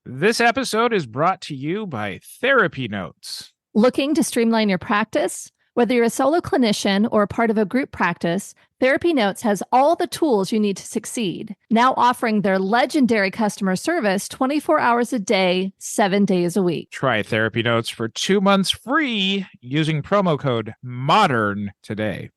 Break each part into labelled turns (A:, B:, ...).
A: This episode is brought to you by Therapy Notes.
B: Looking to streamline your practice? Whether you're a solo clinician or a part of a group practice, Therapy Notes has all the tools you need to succeed. Now offering their legendary customer service 24 hours a day, 7 days a week.
A: Try Therapy Notes for 2 months free using promo code MODERN today.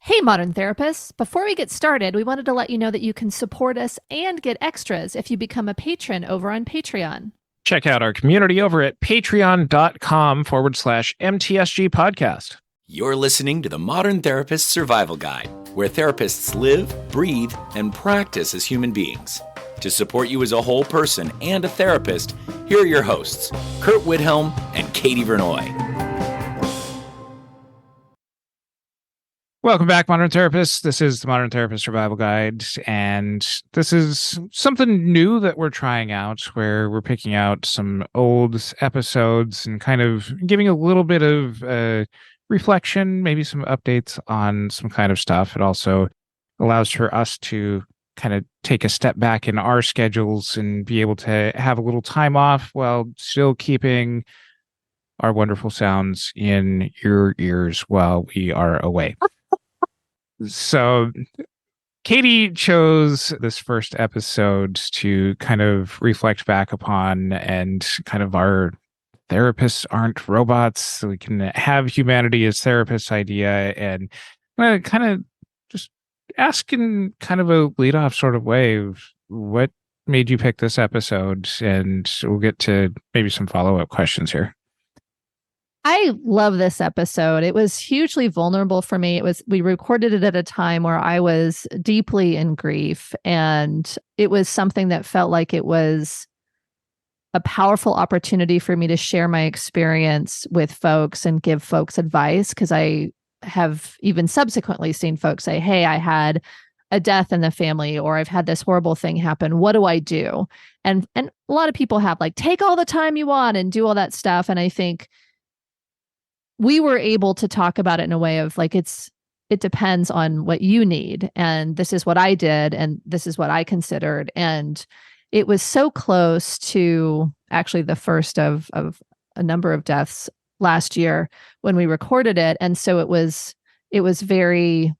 B: Hey, Modern Therapists. Before we get started, we wanted to let you know that you can support us and get extras if you become a patron over on Patreon.
A: Check out our community over at patreon.com/MTSG podcast.
C: You're listening to the Modern Therapist Survival Guide, where therapists live, breathe, and practice as human beings. To support you as a whole person and a therapist, here are your hosts, Kurt Widhelm and Katie Vernoy.
A: Welcome back, Modern Therapists. This is the Modern Therapist Survival Guide, and this is something new that we're trying out, where we're picking out some old episodes and kind of giving a little bit of reflection, maybe some updates on some kind of stuff. It also allows for us to kind of take a step back in our schedules and be able to have a little time off while still keeping our wonderful sounds in your ears while we are away. So Katie chose this first episode to kind of reflect back upon and kind of our therapists aren't robots, so we can have humanity as therapists idea, and kind of just ask in kind of a lead-off sort of way of what made you pick this episode, and we'll get to maybe some follow-up questions here.
B: I love this episode. It was hugely vulnerable for me. We recorded it at a time where I was deeply in grief, and it was something that felt like it was a powerful opportunity for me to share my experience with folks and give folks advice, because I have even subsequently seen folks say, hey, I had a death in the family, or I've had this horrible thing happen. What do I do? And a lot of people have like, take all the time you want and do all that stuff. And I think we were able to talk about it in a way of like, it depends on what you need. And this is what I did. And this is what I considered. And it was so close to actually the first of a number of deaths last year when we recorded it. And so it was very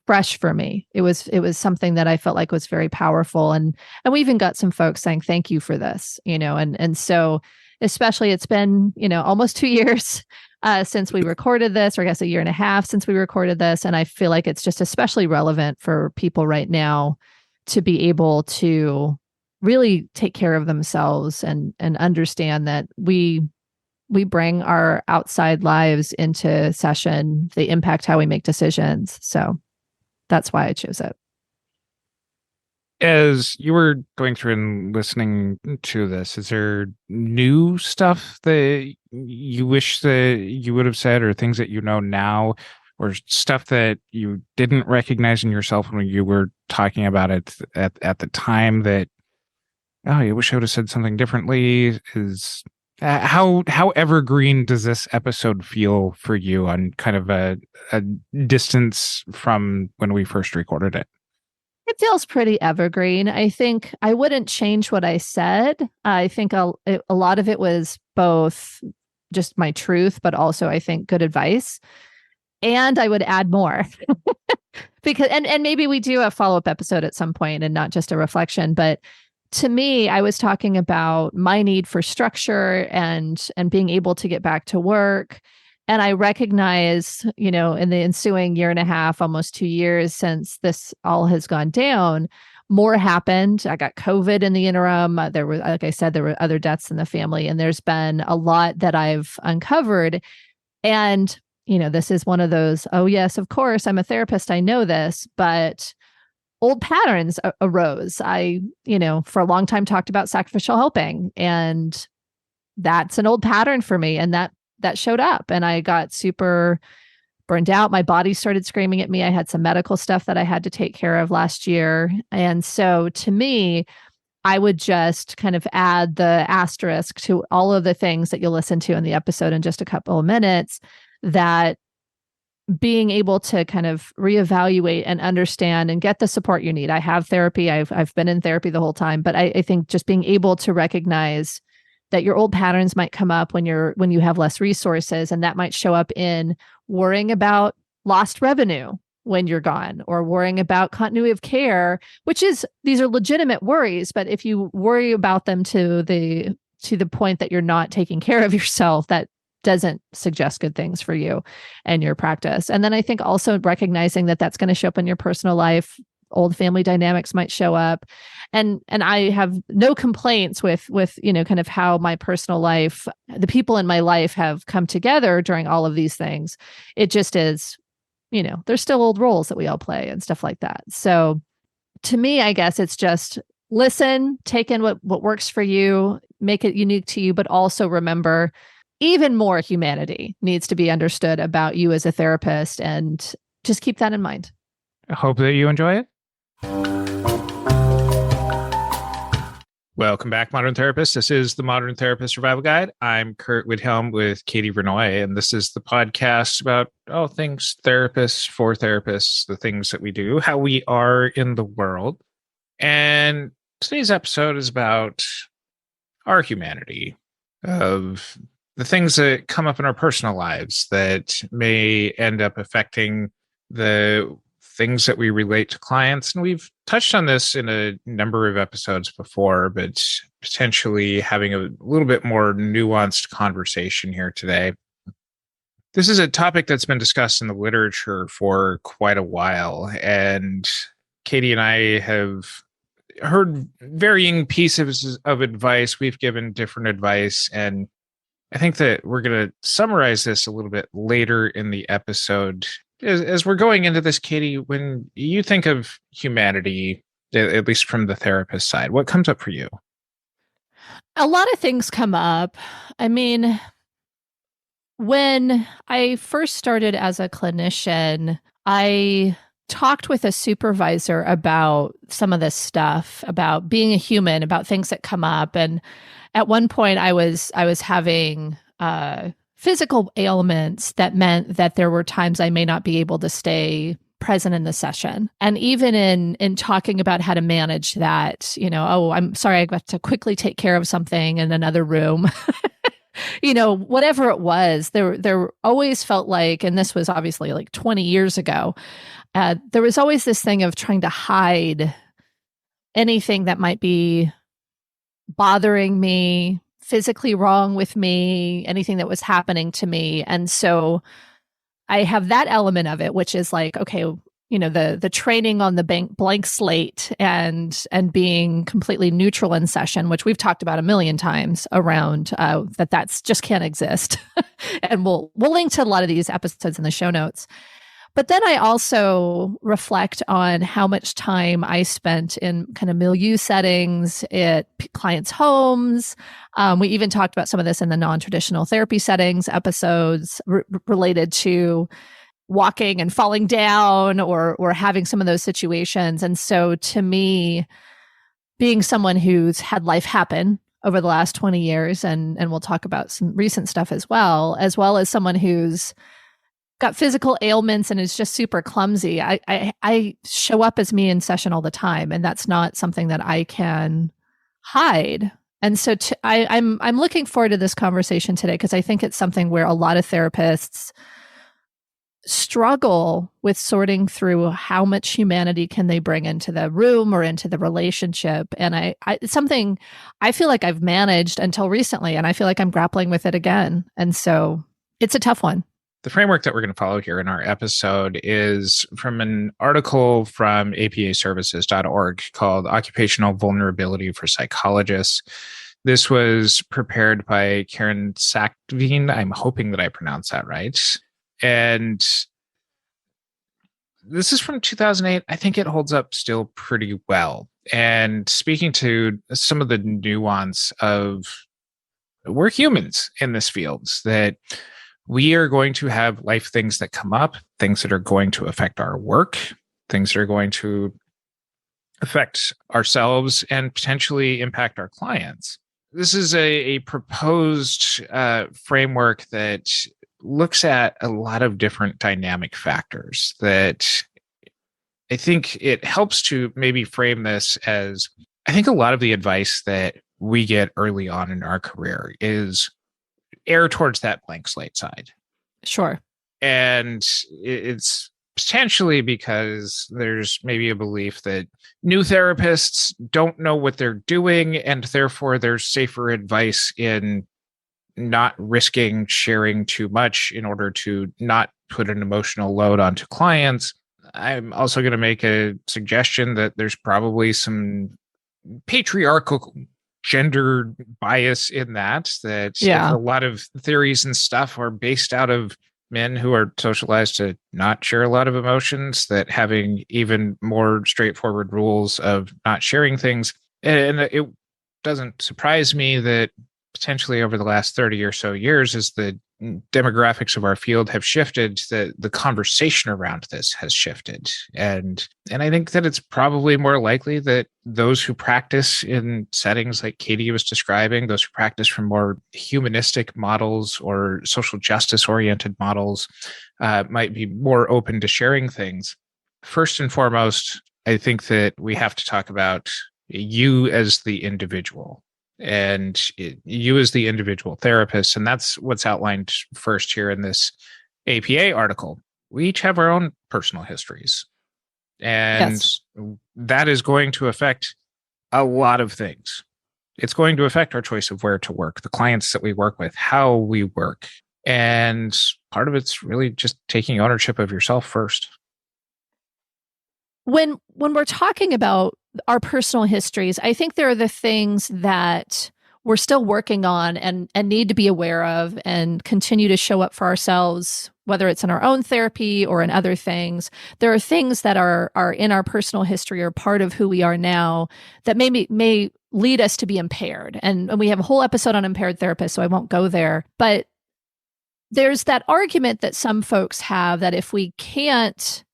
B: fresh for me. It was something that I felt like was very powerful. And we even got some folks saying, thank you for this, and so especially it's been, almost 2 years since we recorded this, or I guess a year and a half since we recorded this. And I feel like it's just especially relevant for people right now to be able to really take care of themselves and understand that we bring our outside lives into session. They impact how we make decisions. So that's why I chose it.
A: As you were going through and listening to this, is there new stuff that you wish that you would have said, or things that you know now, or stuff that you didn't recognize in yourself when you were talking about it at the time that, oh, you wish I would have said something differently? Is how evergreen does this episode feel for you on kind of a distance from when we first recorded it?
B: It feels pretty evergreen. I think I wouldn't change what I said. I think a lot of it was both just my truth, but also I think good advice. And I would add more because, and maybe we do a follow-up episode at some point and not just a reflection. But to me, I was talking about my need for structure and being able to get back to work. And I recognize, in the ensuing year and a half, almost 2 years since this all has gone down, more happened. I got COVID in the interim. There were, like I said, there were other deaths in the family, and there's been a lot that I've uncovered. And, this is one of those, oh yes, of course, I'm a therapist, I know this, but old patterns arose. I, for a long time talked about sacrificial helping, and that's an old pattern for me. And that showed up, and I got super burned out. My body started screaming at me. I had some medical stuff that I had to take care of last year. And so to me, I would just kind of add the asterisk to all of the things that you'll listen to in the episode in just a couple of minutes, that being able to kind of reevaluate and understand and get the support you need. I have therapy. I've been in therapy the whole time, but I think just being able to recognize that your old patterns might come up when you have less resources, and that might show up in worrying about lost revenue when you're gone, or worrying about continuity of care, these are legitimate worries, but if you worry about them to the point that you're not taking care of yourself, that doesn't suggest good things for you and your practice. And then I think also recognizing that that's going to show up in your personal life. Old family dynamics might show up. And I have no complaints with kind of how my personal life, the people in my life have come together during all of these things. It just is, there's still old roles that we all play and stuff like that. So to me, I guess it's just listen, take in what works for you, make it unique to you, but also remember even more humanity needs to be understood about you as a therapist, and just keep that in mind.
A: I hope that you enjoy it. Welcome back, Modern Therapists. This is the Modern Therapist Survival Guide. I'm Kurt Widhelm with Katie Vernoy, and this is the podcast about all things therapists, for therapists, the things that we do, how we are in the world. And today's episode is about our humanity, of the things that come up in our personal lives that may end up affecting the things that we relate to clients. And we've touched on this in a number of episodes before, but potentially having a little bit more nuanced conversation here today. This is a topic that's been discussed in the literature for quite a while, and Katie and I have heard varying pieces of advice. We've given different advice, and I think that we're going to summarize this a little bit later in the episode. As we're going into this, Katie, when you think of humanity, at least from the therapist side, what comes up for you?
B: A lot of things come up. I mean, when I first started as a clinician, I talked with a supervisor about some of this stuff, about being a human, about things that come up. And at one point I was having physical ailments that meant that there were times I may not be able to stay present in the session. And even in talking about how to manage that, I'm sorry, I got to quickly take care of something in another room. Whatever it was, there always felt like, and this was obviously like 20 years ago, there was always this thing of trying to hide anything that might be bothering me, physically wrong with me, anything that was happening to me. And so I have that element of it, which is like, okay, the training on the blank slate and being completely neutral in session, which we've talked about a million times around that's just can't exist. And we'll link to a lot of these episodes in the show notes. But then I also reflect on how much time I spent in kind of milieu settings at clients' homes. We even talked about some of this in the non-traditional therapy settings episodes related to walking and falling down or having some of those situations. And so to me, being someone who's had life happen over the last 20 years, and we'll talk about some recent stuff as well as someone who's got physical ailments and is just super clumsy, I show up as me in session all the time, and that's not something that I can hide. And so I'm looking forward to this conversation today, because I think it's something where a lot of therapists struggle with sorting through how much humanity can they bring into the room or into the relationship. And it's something I feel like I've managed until recently, and I feel like I'm grappling with it again. And so it's a tough one.
A: The framework that we're going to follow here in our episode is from an article from apaservices.org called Occupational Vulnerability for Psychologists. This was prepared by Karen Sakveen. I'm hoping that I pronounced that right. And this is from 2008. I think it holds up still pretty well. And speaking to some of the nuance of we're humans in this field, that we are going to have life things that come up, things that are going to affect our work, things that are going to affect ourselves and potentially impact our clients. This is a proposed framework that looks at a lot of different dynamic factors that I think it helps to maybe frame this as, I think a lot of the advice that we get early on in our career is err towards that blank slate side.
B: Sure.
A: And it's potentially because there's maybe a belief that new therapists don't know what they're doing, and therefore there's safer advice in not risking sharing too much in order to not put an emotional load onto clients. I'm also going to make a suggestion that there's probably some patriarchal gender bias in that if a lot of theories and stuff are based out of men who are socialized to not share a lot of emotions, that having even more straightforward rules of not sharing things. And it doesn't surprise me that potentially over the last 30 or so years, as the demographics of our field have shifted, the conversation around this has shifted. And I think that it's probably more likely that those who practice in settings like Katie was describing, those who practice from more humanistic models or social justice oriented models, might be more open to sharing things. First and foremost, I think that we have to talk about you as the individual. And you as the individual therapist. And that's what's outlined first here in this APA article. We each have our own personal histories. And that is going to affect a lot of things. It's going to affect our choice of where to work, the clients that we work with, how we work. And part of it's really just taking ownership of yourself first.
B: When we're talking about our personal histories, I think there are the things that we're still working on and need to be aware of and continue to show up for ourselves, whether it's in our own therapy or in other things. There are things that are in our personal history or part of who we are now that may lead us to be impaired. And we have a whole episode on impaired therapists, so I won't go there. But there's that argument that some folks have that if we can't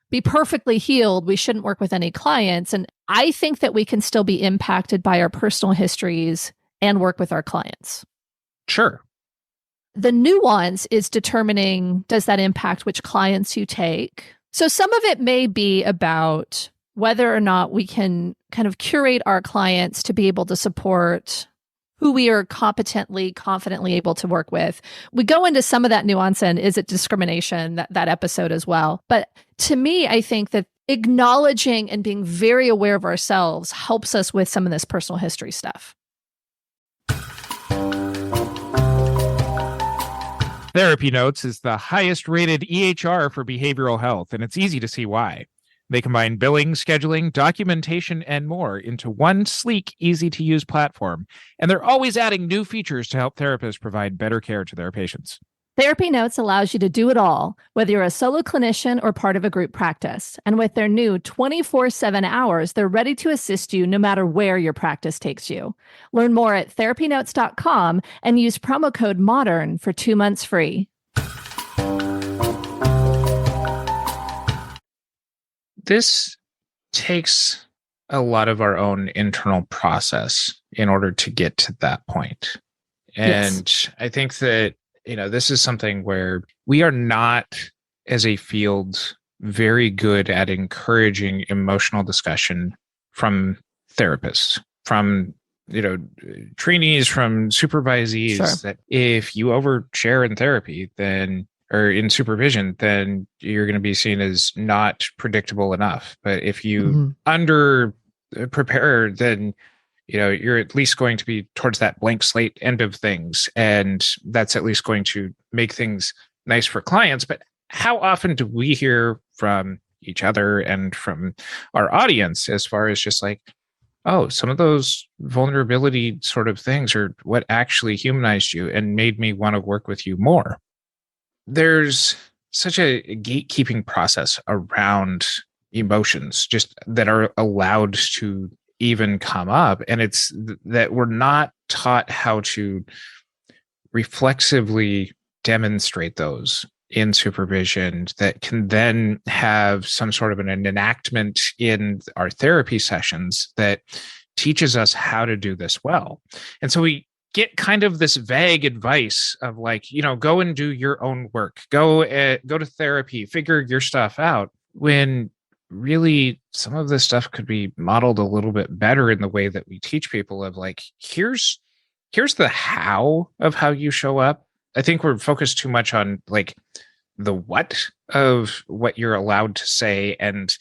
B: be perfectly healed, we shouldn't work with any clients. And I think that we can still be impacted by our personal histories and work with our clients.
A: Sure.
B: The nuance is determining, does that impact which clients you take? So some of it may be about whether or not we can kind of curate our clients to be able to support who we are competently, confidently able to work with. We go into some of that nuance and is it discrimination, that episode as well. But to me, I think that acknowledging and being very aware of ourselves helps us with some of this personal history stuff.
A: Therapy Notes is the highest rated EHR for behavioral health, and it's easy to see why. They combine billing, scheduling, documentation, and more into one sleek, easy-to-use platform, and they're always adding new features to help therapists provide better care to their patients.
B: Therapy Notes allows you to do it all, whether you're a solo clinician or part of a group practice. And with their new 24/7 hours, they're ready to assist you no matter where your practice takes you. Learn more at therapynotes.com and use promo code MODERN for 2 months free.
A: This takes a lot of our own internal process in order to get to that point. And I think that, this is something where we are not, as a field, very good at encouraging emotional discussion from therapists, from, trainees, from supervisees,
B: Sure.
A: that if you overshare in therapy, or in supervision, then you're going to be seen as not predictable enough. But if you under prepare, then you're at least going to be towards that blank slate end of things. And that's at least going to make things nice for clients. But how often do we hear from each other and from our audience as far as just like, oh, some of those vulnerability sort of things are what actually humanized you and made me want to work with you more? There's such a gatekeeping process around emotions just that are allowed to even come up. And it's that we're not taught how to reflexively demonstrate those in supervision that can then have some sort of an enactment in our therapy sessions that teaches us how to do this well. And so we get kind of this vague advice of like, go and do your own work, go to therapy, figure your stuff out, when really some of this stuff could be modeled a little bit better in the way that we teach people of like, here's the how of how you show up. I think we're focused too much on like the what of what you're allowed to say, and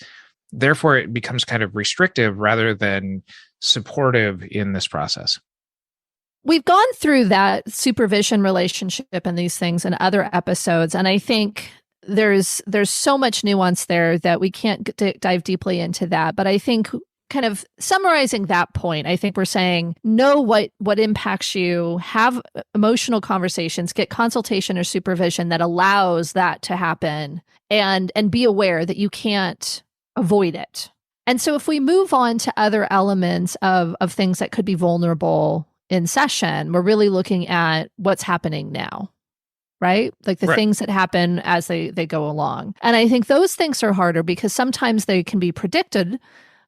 A: therefore it becomes kind of restrictive rather than supportive in this process.
B: We've gone through that supervision relationship and these things in other episodes, and I think there's so much nuance there that we can't dive deeply into that. But I think kind of summarizing that point, I think we're saying know what impacts you, have emotional conversations, get consultation or supervision that allows that to happen, and be aware that you can't avoid it. And so if we move on to other elements of things that could be vulnerable in session, we're really looking at what's happening now, right? Like the things that happen as they go along. And I think those things are harder because sometimes they can be predicted.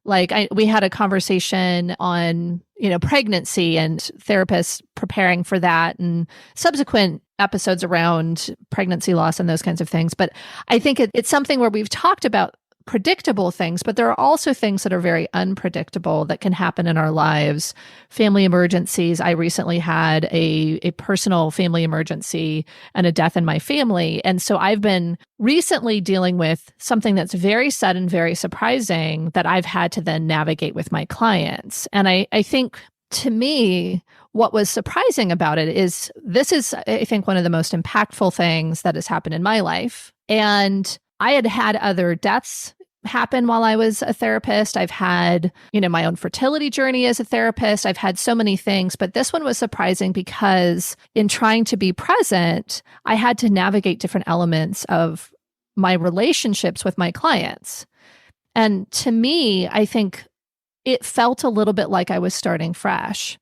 B: Like we had a conversation on, pregnancy and therapists preparing for that, and subsequent episodes around pregnancy loss and those kinds of things. But I think it's something where we've talked about predictable things, but there are also things that are very unpredictable that can happen in our lives. Family emergencies. I recently had a personal family emergency and a death in my family. And so I've been recently dealing with something that's very sudden, very surprising that I've had to then navigate with my clients. And I think to me, what was surprising about it is this is, I think, one of the most impactful things that has happened in my life. And I had other deaths happen while I was a therapist. I've had, my own fertility journey as a therapist. I've had so many things, but this one was surprising because in trying to be present, I had to navigate different elements of my relationships with my clients. And to me, I think it felt a little bit like I was starting fresh.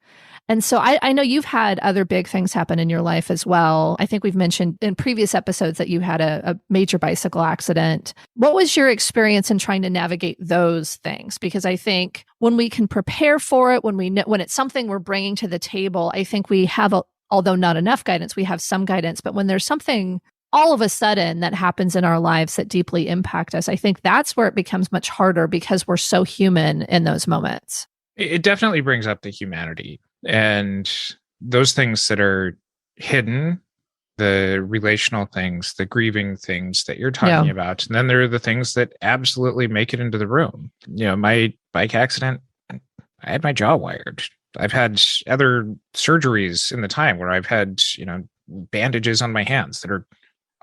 B: And so I know you've had other big things happen in your life as well. I think we've mentioned in previous episodes that you had a major bicycle accident. What was your experience in trying to navigate those things? Because I think when we can prepare for it, when it's something we're bringing to the table, I think we have, although not enough guidance, we have some guidance. But when there's something all of a sudden that happens in our lives that deeply impact us, I think that's where it becomes much harder because we're so human in those moments.
A: It definitely brings up the humanity and those things that are hidden, the relational things, the grieving things that you're talking about. And then there are the things that absolutely make it into the room. My bike accident, I had my jaw wired. I've had other surgeries in the time where I've had, bandages on my hands that are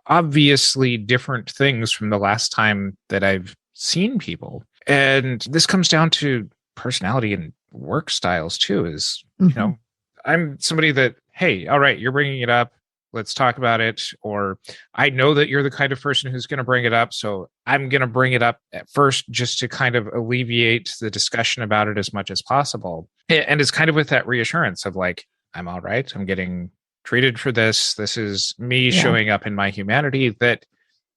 A: obviously different things from the last time that I've seen people. And this comes down to personality and work styles too, is, I'm somebody that, hey, all right, you're bringing it up. Let's talk about it. Or I know that you're the kind of person who's going to bring it up. So I'm going to bring it up at first just to kind of alleviate the discussion about it as much as possible. And it's kind of with that reassurance of like, I'm all right. I'm getting treated for this. This is me showing up in my humanity, that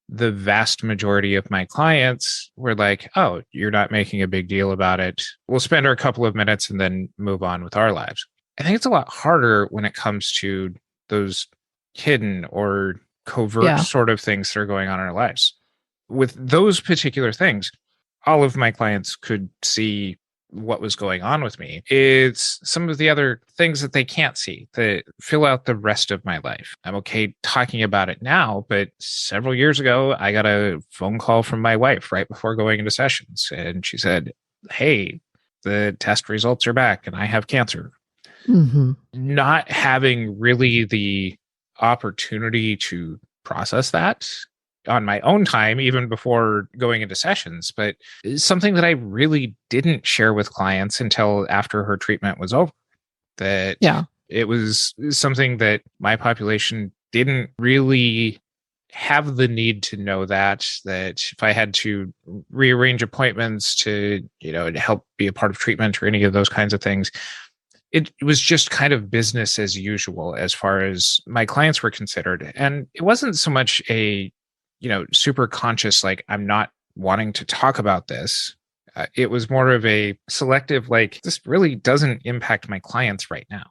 A: the vast majority of my clients were like, oh, you're not making a big deal about it. We'll spend our couple of minutes and then move on with our lives. I think it's a lot harder when it comes to those hidden or covert sort of things that are going on in our lives. With those particular things, all of my clients could see what was going on with me. It's some of the other things that they can't see that fill out the rest of my life. I'm okay talking about it now, but several years ago, I got a phone call from my wife right before going into sessions. And she said, hey, the test results are back and I have cancer. Mm-hmm. Not having really the opportunity to process that on my own time, even before going into sessions, but it's something that I really didn't share with clients until after her treatment was over. That it was something that my population didn't really have the need to know, that if I had to rearrange appointments to, to help be a part of treatment or any of those kinds of things, it was just kind of business as usual as far as my clients were considered. And it wasn't so much a super conscious, like, I'm not wanting to talk about this. It was more of a selective, like, this really doesn't impact my clients right now.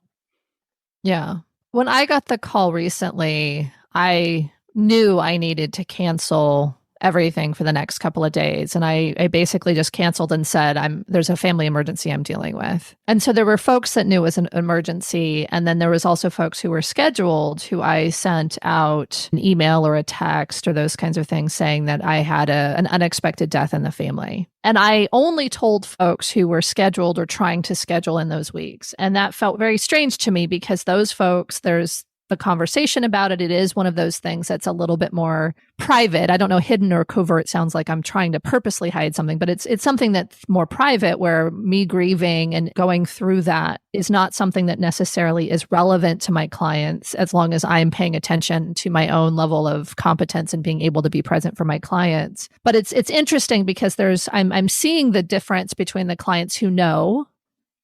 B: Yeah. When I got the call recently, I knew I needed to cancel everything for the next couple of days. And I basically just canceled and said, there's a family emergency I'm dealing with. And so there were folks that knew it was an emergency. And then there was also folks who were scheduled who I sent out an email or a text or those kinds of things saying that I had an unexpected death in the family. And I only told folks who were scheduled or trying to schedule in those weeks. And that felt very strange to me because those folks, there's the conversation about it. It is one of those things that's a little bit more private. I don't know, hidden or covert sounds like I'm trying to purposely hide something, but it's something that's more private where me grieving and going through that is not something that necessarily is relevant to my clients as long as I'm paying attention to my own level of competence and being able to be present for my clients. But it's interesting because I'm seeing the difference between the clients who know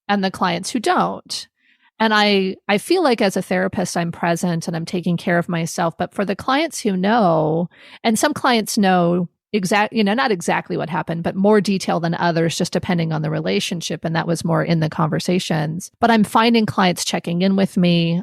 B: and the clients who don't. And I feel like as a therapist, I'm present and I'm taking care of myself. But for the clients who know, and some clients know not exactly what happened, but more detail than others, just depending on the relationship. And that was more in the conversations. But I'm finding clients checking in with me.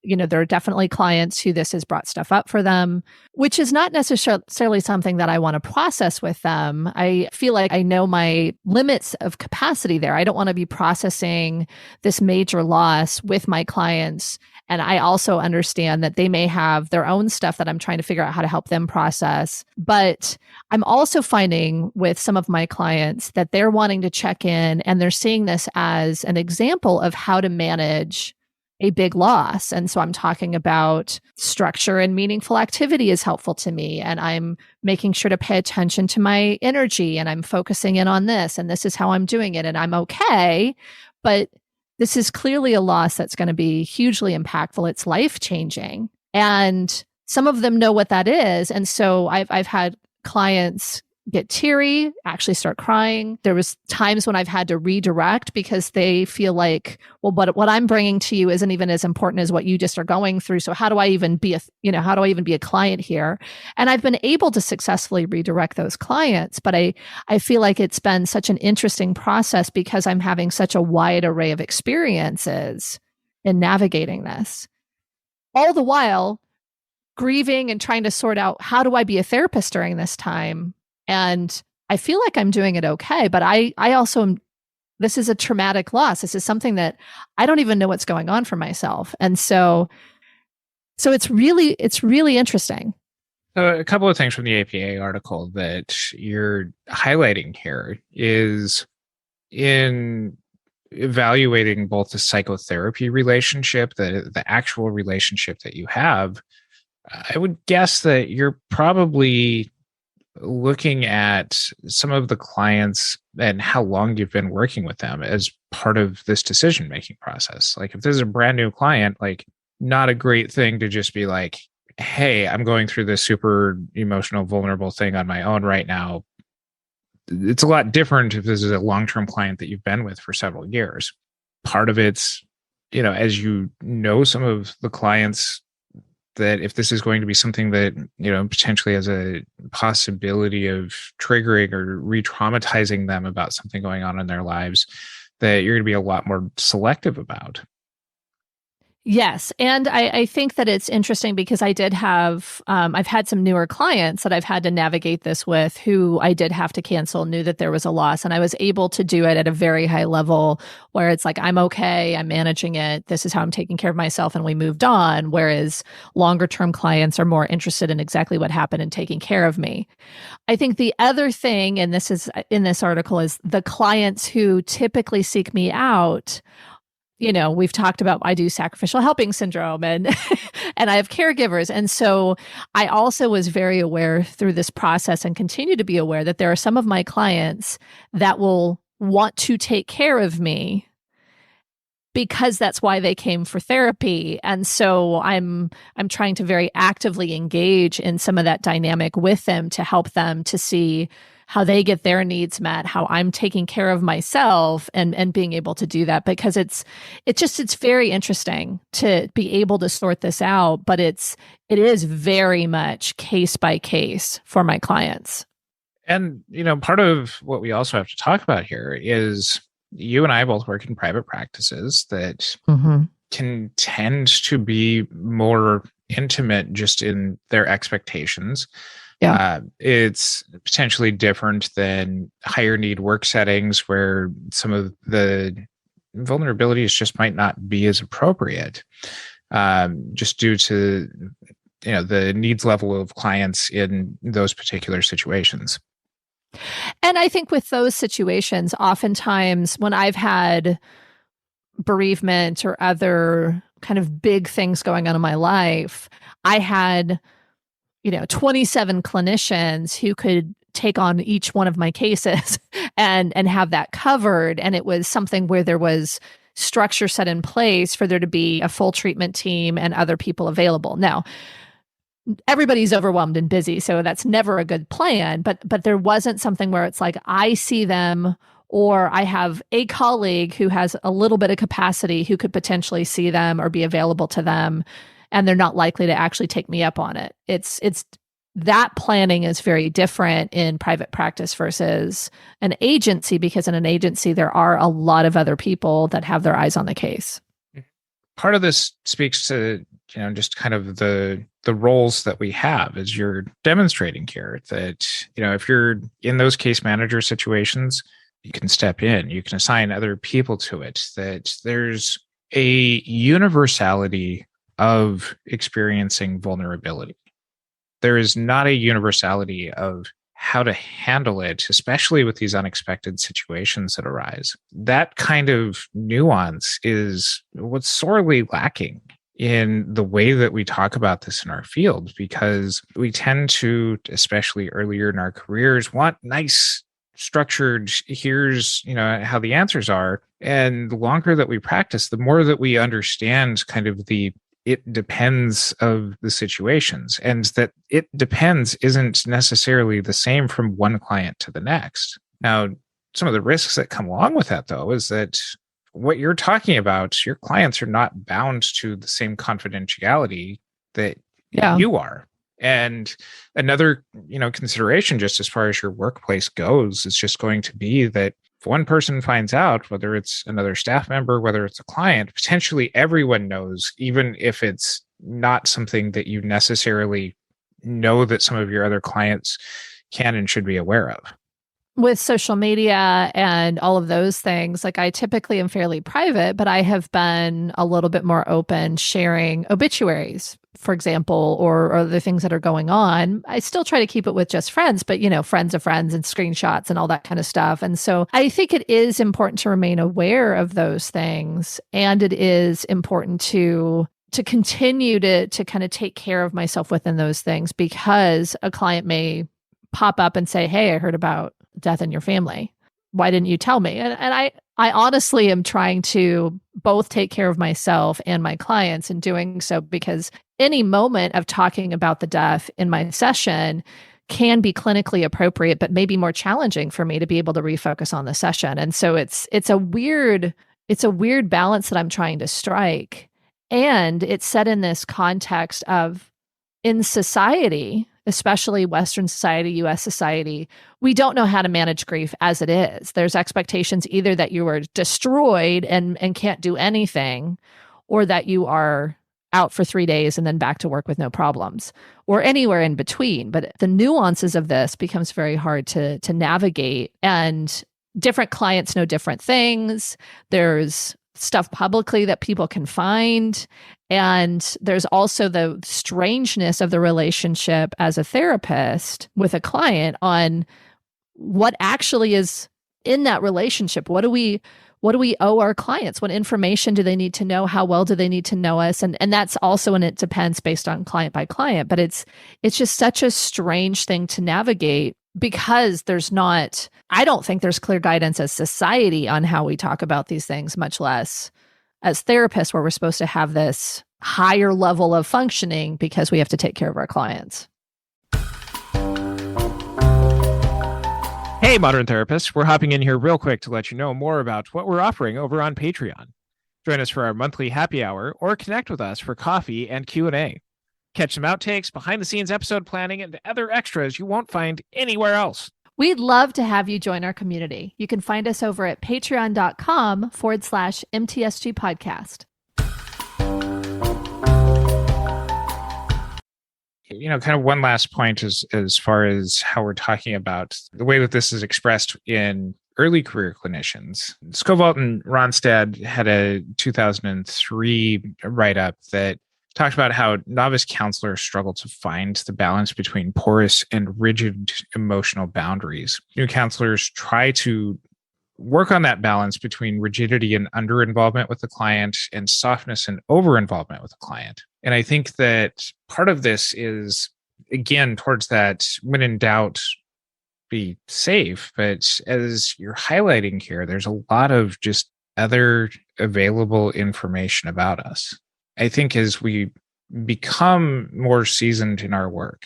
B: There are definitely clients who this has brought stuff up for them, which is not necessarily something that I want to process with them. I feel like I know my limits of capacity there. I don't want to be processing this major loss with my clients. And I also understand that they may have their own stuff that I'm trying to figure out how to help them process. But I'm also finding with some of my clients that they're wanting to check in and they're seeing this as an example of how to manage a big loss. And so I'm talking about structure and meaningful activity is helpful to me. And I'm making sure to pay attention to my energy and I'm focusing in on this. And this is how I'm doing it. And I'm okay. But this is clearly a loss that's going to be hugely impactful. It's life-changing. And some of them know what that is. And so I've had clients get teary, actually start crying. There was times when I've had to redirect because they feel like, well, but what I'm bringing to you isn't even as important as what you just are going through. So how do I even be a client here? And I've been able to successfully redirect those clients, but I feel like it's been such an interesting process because I'm having such a wide array of experiences in navigating this. All the while grieving and trying to sort out how do I be a therapist during this time? And I feel like I'm doing it okay, but I also am, this is a traumatic loss. This is something that I don't even know what's going on for myself. And so it's really interesting.
A: So a couple of things from the APA article that you're highlighting here is in evaluating both the psychotherapy relationship, the actual relationship that you have. I would guess that you're probably looking at some of the clients and how long you've been working with them as part of this decision-making process. Like if this is a brand new client, like not a great thing to just be like, hey, I'm going through this super emotional, vulnerable thing on my own right now. It's a lot different if this is a long-term client that you've been with for several years. Part of it's, as you know, some of the clients that if this is going to be something that, potentially has a possibility of triggering or re-traumatizing them about something going on in their lives, that you're going to be a lot more selective about.
B: Yes. And I think that it's interesting because I did have, I've had some newer clients that I've had to navigate this with who I did have to cancel, knew that there was a loss. And I was able to do it at a very high level where it's like, I'm okay, I'm managing it. This is how I'm taking care of myself. And we moved on. Whereas longer term clients are more interested in exactly what happened and taking care of me. I think the other thing, and this is in this article, is the clients who typically seek me out. We've talked about I do sacrificial helping syndrome and and I have caregivers. And so I also was very aware through this process and continue to be aware that there are some of my clients that will want to take care of me because that's why they came for therapy. And so I'm trying to very actively engage in some of that dynamic with them to help them to see how they get their needs met, how I'm taking care of myself and being able to do that, because it's very interesting to be able to sort this out, but it is very much case by case for my clients.
A: And, part of what we also have to talk about here is you and I both work in private practices that can tend to be more intimate just in their expectations.
B: Yeah.
A: It's potentially different than higher need work settings where some of the vulnerabilities just might not be as appropriate, just due to the needs level of clients in those particular situations.
B: And I think with those situations, oftentimes when I've had bereavement or other kind of big things going on in my life, I had 27 clinicians who could take on each one of my cases and have that covered. And it was something where there was structure set in place for there to be a full treatment team and other people available. Now, everybody's overwhelmed and busy, so that's never a good plan. But there wasn't something where it's like, I see them, or I have a colleague who has a little bit of capacity who could potentially see them or be available to them, and they're not likely to actually take me up on it. It's that planning is very different in private practice versus an agency, because in an agency, there are a lot of other people that have their eyes on the case.
A: Part of this speaks to, just kind of the roles that we have as you're demonstrating here, that, if you're in those case manager situations, you can step in, you can assign other people to it, that there's a universality of experiencing vulnerability. There is not a universality of how to handle it, especially with these unexpected situations that arise. That kind of nuance is what's sorely lacking in the way that we talk about this in our field, because we tend to, especially earlier in our careers, want nice, structured, here's how the answers are. And the longer that we practice, the more that we understand kind of it depends of the situations, and that it depends isn't necessarily the same from one client to the next. Now, some of the risks that come along with that, though, is that what you're talking about, your clients are not bound to the same confidentiality that you are. And another, consideration just as far as your workplace goes is just going to be that if one person finds out, whether it's another staff member, whether it's a client, potentially everyone knows, even if it's not something that you necessarily know that some of your other clients can and should be aware of.
B: With social media and all of those things, like, I typically am fairly private, but I have been a little bit more open sharing obituaries, for example, or other things that are going on. I still try to keep it with just friends, but, friends of friends and screenshots and all that kind of stuff. And so I think it is important to remain aware of those things. And it is important to continue to kind of take care of myself within those things, because a client may pop up and say, hey, I heard about death in your family. Why didn't you tell me? And I honestly am trying to both take care of myself and my clients in doing so, because any moment of talking about the death in my session can be clinically appropriate, but maybe more challenging for me to be able to refocus on the session. And so it's a weird balance that I'm trying to strike. And it's set in this context of, in society, especially Western society, US society, we don't know how to manage grief as it is. There's expectations either that you are destroyed and can't do anything, or that you are out for 3 days and then back to work with no problems, or anywhere in between. But the nuances of this becomes very hard to navigate, and different clients know different things. There's stuff publicly that people can find. And there's also the strangeness of the relationship as a therapist with a client on what actually is in that relationship. What do we owe our clients? What information do they need to know? How well do they need to know us? And that's also, and it depends based on client by client, but it's just such a strange thing to navigate, because I don't think there's clear guidance as society on how we talk about these things, much less as therapists, where we're supposed to have this higher level of functioning because we have to take care of our clients.
A: Hey, Modern Therapists, we're hopping in here real quick to let you know more about what we're offering over on Patreon. Join us for our monthly happy hour, or connect with us for coffee and Q&A. Catch some outtakes, behind-the-scenes episode planning, and other extras you won't find anywhere else.
B: We'd love to have you join our community. You can find us over at patreon.com/MTSG podcast.
A: kind of one last point as far as how we're talking about the way that this is expressed in early career clinicians. Scovalt and Ronstadt had a 2003 write-up that talked about how novice counselors struggle to find the balance between porous and rigid emotional boundaries. New counselors try to work on that balance between rigidity and under-involvement with the client and softness and over-involvement with the client. And I think that part of this is, again, towards that when in doubt, be safe. But as you're highlighting here, there's a lot of just other available information about us. I think as we become more seasoned in our work,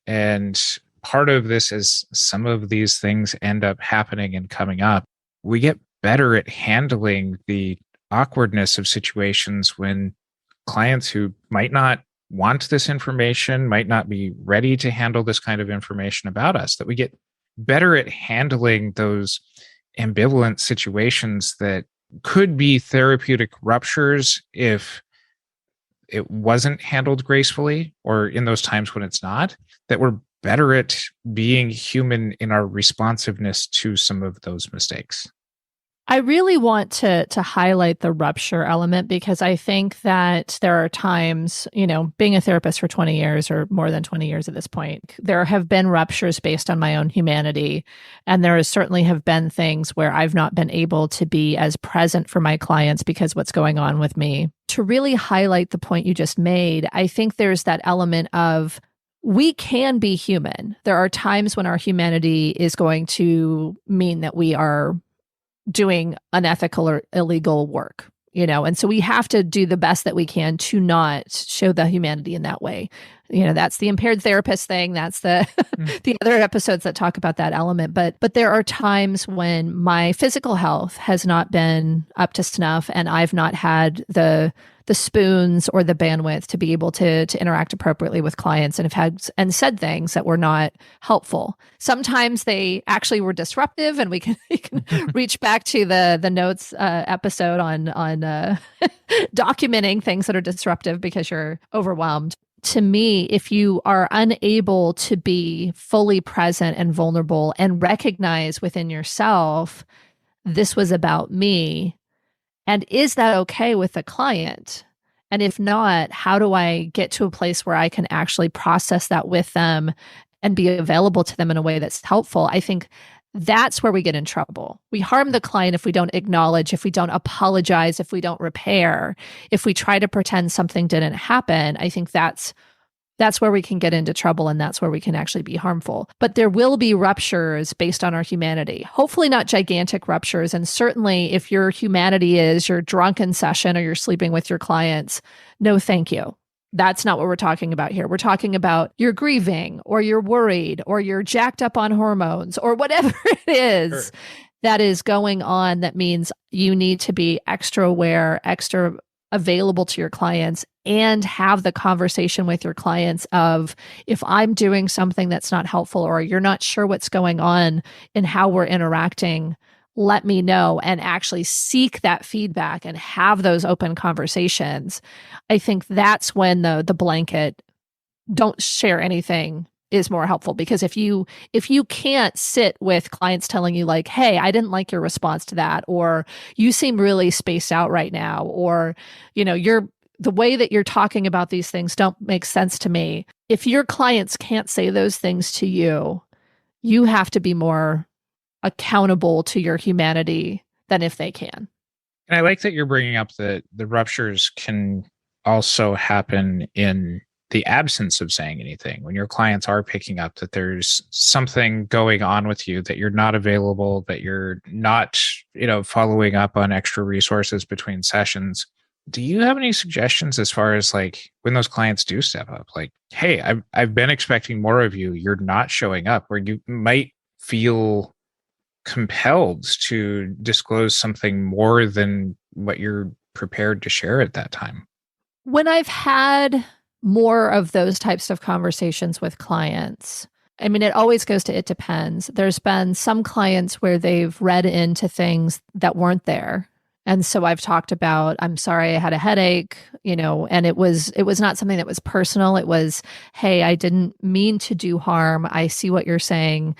A: and part of this is some of these things end up happening and coming up, we get better at handling the awkwardness of situations when clients who might not want this information, might not be ready to handle this kind of information about us, that we get better at handling those ambivalent situations that could be therapeutic ruptures if it wasn't handled gracefully, or in those times when it's not, that we're better at being human in our responsiveness to some of those mistakes.
B: I really want to highlight the rupture element, because I think that there are times, being a therapist for 20 years or more than 20 years at this point, there have been ruptures based on my own humanity. And there certainly have been things where I've not been able to be as present for my clients because what's going on with me. To really highlight the point you just made, I think there's that element of we can be human. There are times when our humanity is going to mean that we are doing unethical or illegal work, and so we have to do the best that we can to not show the humanity in that way. That's the impaired therapist thing. That's the the other episodes that talk about that element. But there are times when my physical health has not been up to snuff, and I've not had the spoons or the bandwidth to be able to interact appropriately with clients, and have had and said things that were not helpful. Sometimes they actually were disruptive, and we can reach back to the notes episode on documenting things that are disruptive because you're overwhelmed. To me, if you are unable to be fully present and vulnerable and recognize within yourself, this was about me, and is that okay with the client? And if not, how do I get to a place where I can actually process that with them and be available to them in a way that's helpful? I think that's where we get in trouble. We harm the client if we don't acknowledge, if we don't apologize, if we don't repair, if we try to pretend something didn't happen. I think that's where we can get into trouble, and that's where we can actually be harmful. But there will be ruptures based on our humanity. Hopefully not gigantic ruptures. And certainly if your humanity is your drunken session or you're sleeping with your clients, no thank you. That's not what we're talking about here. We're talking about you're grieving, or you're worried, or you're jacked up on hormones, or whatever it is that is going on. That means you need to be extra aware, extra available to your clients, and have the conversation with your clients of, if I'm doing something that's not helpful, or you're not sure what's going on in how we're interacting, let me know, and actually seek that feedback and have those open conversations. I think that's when the blanket don't share anything is more helpful, because if you can't sit with clients telling you like, hey, I didn't like your response to that, or you seem really spaced out right now, or the way that you're talking about these things don't make sense to me. If your clients can't say those things to you, you have to be more accountable to your humanity than if they can.
A: And I like that you're bringing up that the ruptures can also happen in the absence of saying anything. When your clients are picking up that there's something going on with you, that you're not available, that you're not, following up on extra resources between sessions. Do you have any suggestions as far as like when those clients do step up, like, hey, I've been expecting more of you, you're not showing up, where you might feel compelled to disclose something more than what you're prepared to share at that time?
B: When I've had more of those types of conversations with clients, I mean, it always goes to it depends. There's been some clients where they've read into things that weren't there, And so I've talked about, I'm sorry, I had a headache, and it was not something that was personal. It was, hey, I didn't mean to do harm. I see what you're saying.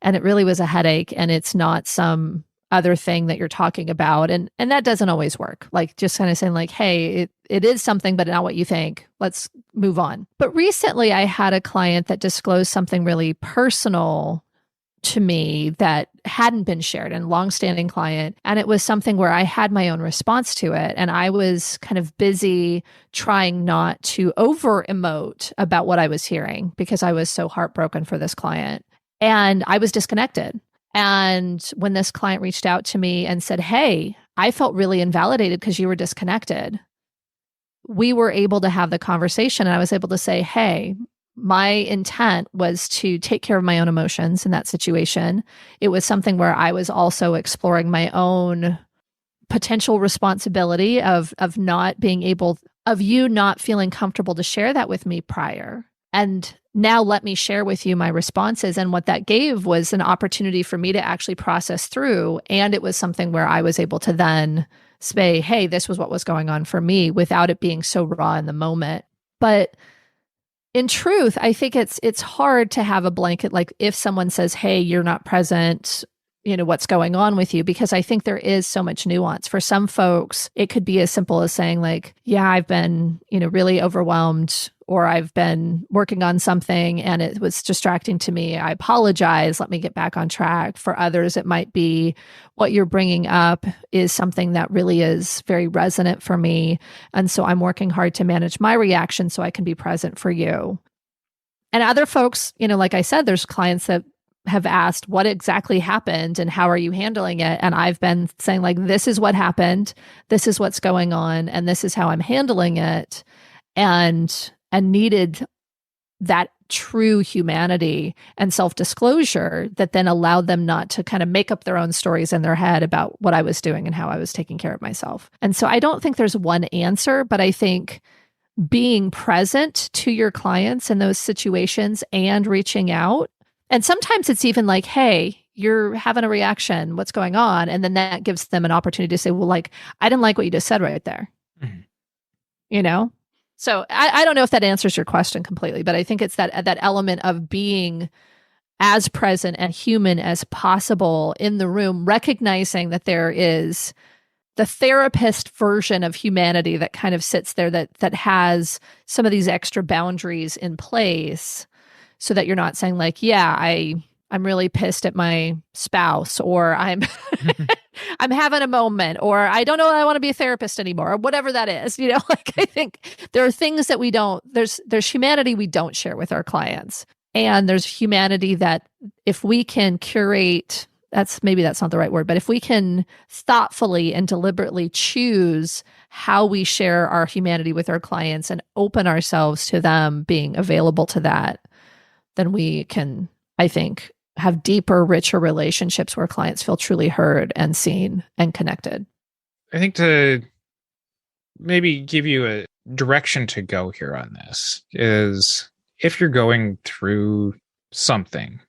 B: And it really was a headache, and it's not some other thing that you're talking about. And that doesn't always work. Like just kind of saying like, hey, it is something, but not what you think. Let's move on. But recently I had a client that disclosed something really personal to me that hadn't been shared, and longstanding client. And it was something where I had my own response to it. And I was kind of busy trying not to over emote about what I was hearing because I was so heartbroken for this client. And I was disconnected. And when this client reached out to me and said, hey, I felt really invalidated because you were disconnected, we were able to have the conversation. And I was able to say, hey, my intent was to take care of my own emotions in that situation. It was something where I was also exploring my own potential responsibility of not being able, of you not feeling comfortable to share that with me prior. And now let me share with you my responses. And what that gave was an opportunity for me to actually process through. And it was something where I was able to then say, hey, this was what was going on for me without it being so raw in the moment. But in truth, I think it's hard to have a blanket, like if someone says, hey, you're not present, what's going on with you? Because I think there is so much nuance. For some folks, it could be as simple as saying like, yeah, I've been, really overwhelmed, or I've been working on something and it was distracting to me. I apologize. Let me get back on track. For others, it might be what you're bringing up is something that really is very resonant for me. And so I'm working hard to manage my reaction so I can be present for you. And other folks, like I said, there's clients that have asked what exactly happened and how are you handling it? And I've been saying like, this is what happened. This is what's going on. And this is how I'm handling it. And needed that true humanity and self-disclosure that then allowed them not to kind of make up their own stories in their head about what I was doing and how I was taking care of myself. And so I don't think there's one answer, but I think being present to your clients in those situations and reaching out. And sometimes it's even like, hey, you're having a reaction. What's going on? And then that gives them an opportunity to say, well, like, I didn't like what you just said right there. Mm-hmm. So I don't know if that answers your question completely, but I think it's that element of being as present and human as possible in the room, recognizing that there is the therapist version of humanity that kind of sits there that has some of these extra boundaries in place so that you're not saying like, yeah, I'm really pissed at my spouse, or I'm I'm having a moment, or I don't know that I want to be a therapist anymore, or whatever that is. Like I think there are things that we don't, there's humanity we don't share with our clients. And there's humanity that if we can curate, that's not the right word, but if we can thoughtfully and deliberately choose how we share our humanity with our clients and open ourselves to them being available to that, then we can, I think, have deeper, richer relationships where clients feel truly heard and seen and connected.
A: I think to maybe give you a direction to go here on this is if you're going through something,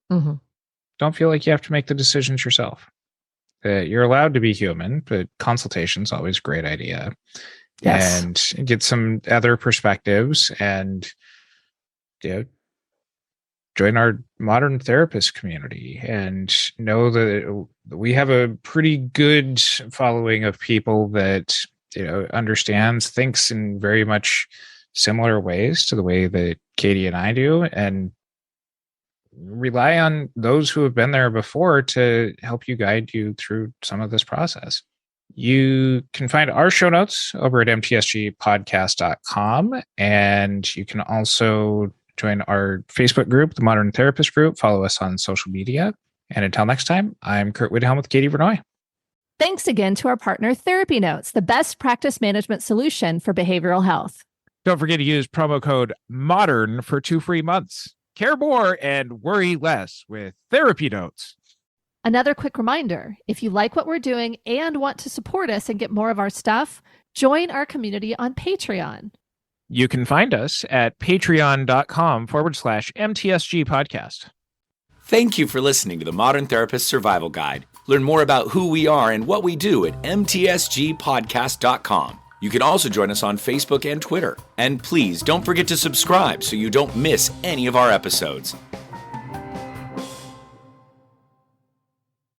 A: don't feel like you have to make the decisions yourself. You're allowed to be human, but consultation's always a great idea.
B: Yes.
A: And get some other perspectives and join our modern therapist community and know that we have a pretty good following of people that understands, thinks in very much similar ways to the way that Katie and I do, and rely on those who have been there before to help you guide you through some of this process. You can find our show notes over at mtsgpodcast.com, and you can also join our Facebook group, the Modern Therapist Group. Follow us on social media. And until next time, I'm Kurt Widhelm with Katie Vernoy.
B: Thanks again to our partner, Therapy Notes, the best practice management solution for behavioral health.
A: Don't forget to use promo code MODERN for 2 free months. Care more and worry less with Therapy Notes.
B: Another quick reminder, if you like what we're doing and want to support us and get more of our stuff, join our community on Patreon.
A: You can find us at patreon.com/MTSG podcast.
C: Thank you for listening to the Modern Therapist Survival Guide. Learn more about who we are and what we do at mtsgpodcast.com. You can also join us on Facebook and Twitter. And please don't forget to subscribe so you don't miss any of our episodes.